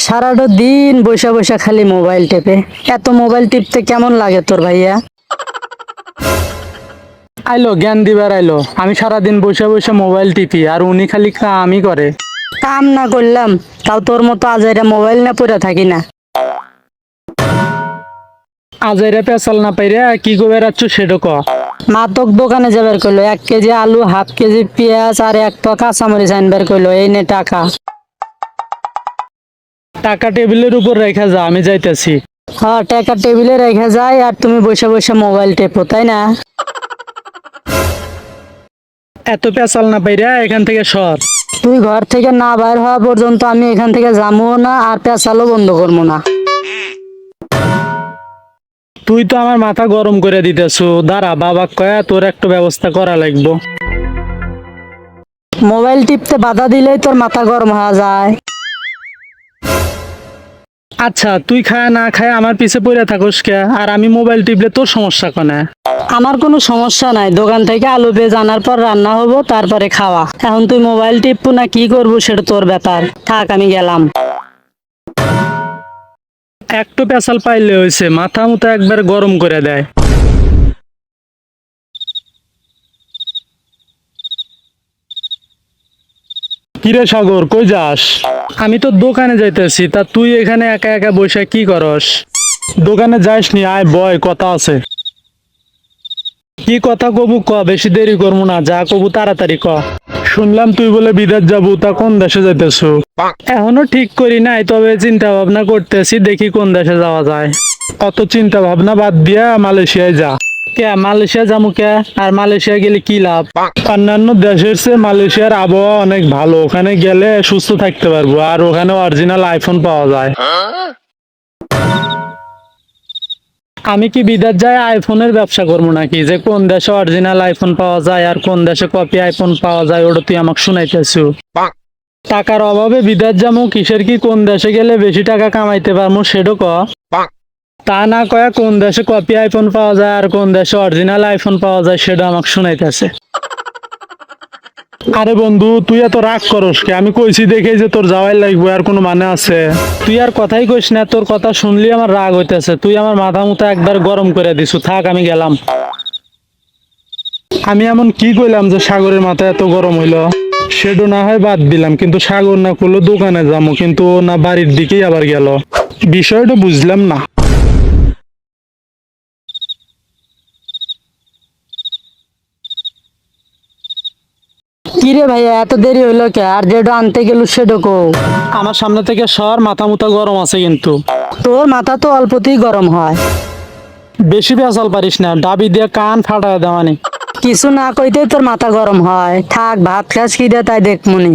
সারাটা দিন বসে বসে খালি মোবাইল টেপে। এত মোবাইল টিপতে কেমন লাগে তোর ভাইয়া? আইলো জ্ঞান দিবার আইলো। আমি সারাদিন বসে বসে মোবাইল টিপি আর উনি খালি কামই করে। কাম না করলাম তাও তোর মতো আজাইরা মোবাইল না পড়ে থাকি না। আজাইরা পেঁচাল না পাইরা কি করে বেড়াচ্ছ সেটা ক। মা তোক দোকানে যাবার কইলো 1 কেজি আলু, হাফ কেজি পেঁয়াজ আর 1 পোয়া কাঁচামরিচ আনবার কইলো। এই নে টাকা। টাকা টেবিলের উপর রেখা যা, আমি যাইতেছি। হ্যাঁ, টাকা টেবিলে রেখে যায় আর তুমি বসে বসে মোবাইল টেপো, তাই না? এত পেঁচাল না পাইরা এখান থেকে সর। তুই ঘর থেকে না বাইর হওয়া পর্যন্ত আমি এখান থেকে যাবো না আর পেঁচালো বন্ধ করবো না। তুই তো আমার মাথা গরম করে দিতেছু। দাঁড়া, বাবা কয়া তোর একটা ব্যবস্থা করা লাগবো। মোবাইল টিপতে বাধা দিলেই তোর মাথা গরম হয়ে যায়। আচ্ছা, তুই খায় না খায় আমার পিছে পড়ে থাকস কে? আর আমি মোবাইল টিপলে তোর সমস্যা কনে? আমার কোনো সমস্যা নাই, দোকান থেকে আলু পেঁয়াজ আনার পর রান্না হবো, তারপরে খাওয়া। এখন তুই মোবাইল টিপবো না কি করবো সেটা তোর ব্যাপার। থাক, আমি গেলাম। একটু পেঁচাল পাইলে হয়েছে, মাথা মুথা একবার গরম করে দেয়। কিরে সাগর, কই যাস? আমি তো দোকানে যাইতেছি, তা তুই এখানে একা একা বসে কি করস? দোকানে যাস নি, আয় বয়, কথা আছে। কি কথা কবু ক, বেশি দেরি করবো না, যা কবু তাড়াতাড়ি ক। শুনলাম তুই বলে বিদেশ যাবো, তা কোন দেশে যাইতেছো? এখনো ঠিক করি নাই, তবে চিন্তা ভাবনা করতেছি, দেখি কোন দেশে যাওয়া যায়। অত চিন্তা ভাবনা বাদ দিয়া মালয়েশিয়ায় যা। কে মালয়েশিয়া যাবো কে? আর মালয়েশিয়া গেলে কি লাভ? অন্যান্য দেশের চেয়ে মালয়েশিয়ার আবহাওয়া অনেক ভালো, ওখানে গেলে সুস্থ থাকতে পারবো, আর ওখানে অরিজিনাল আইফোন পাওয়া যায়। আমি কি বিদেশ যাই আইফোনের ব্যবসা করবো নাকি, যে কোন দেশে অরিজিনাল আইফোন পাওয়া যায় আর কোন দেশে কপি আইফোন পাওয়া যায় ওটা তুই আমাকে শুনাইতেছু? টাকার অভাবে বিদেশ যাবো কিসের, কি কোন দেশে গেলে বেশি টাকা কামাইতে পারবো সেটা ক। তা না কয়া কোন দেশে কপি আইফোন পাওয়া যায় আর কোন দেশে অরিজিনাল আইফোন পাওয়া যায় সেটা আমাকে শুনাইতেছে। আরে বন্ধু, তুই এত রাগ করস কে? আমি কইছি দেখে যে তোর যাওয়াই লাগবে, আর কোনো মানে আছে? তুই আর কথাই কইস না, তোর কথা শুনলি আমার রাগ হইতেছে। তুই আমার মাথা মুথা একবার গরম করে দিছু। থাক, আমি গেলাম। আমি এমন কি কইলাম যে সাগরের মাথা এত গরম হইলো? সেটা না হয় বাদ দিলাম, কিন্তু সাগর না করলো দোকানে যাবো, কিন্তু ও না বাড়ির দিকেই আবার গেল। বিষয়টা বুঝলাম না। কিরে ভাইয়া, এত দেরি হইলো কে? আর যেটা আনতে গেল সেটা কো। আমার সামনে থেকে সর, মাথা মুথা গরম আছে কিন্তু। তোর মাথা তো অল্পতেই গরম হয়। বেশি পেঁচাল পারিস না, ডাবি দিয়ে কান ফাটায় দেওয়ানি। কিছু না কইতেই তোর মাথা গরম হয়। থাক, ভাত খাস কি দে তাই দেখমুনি।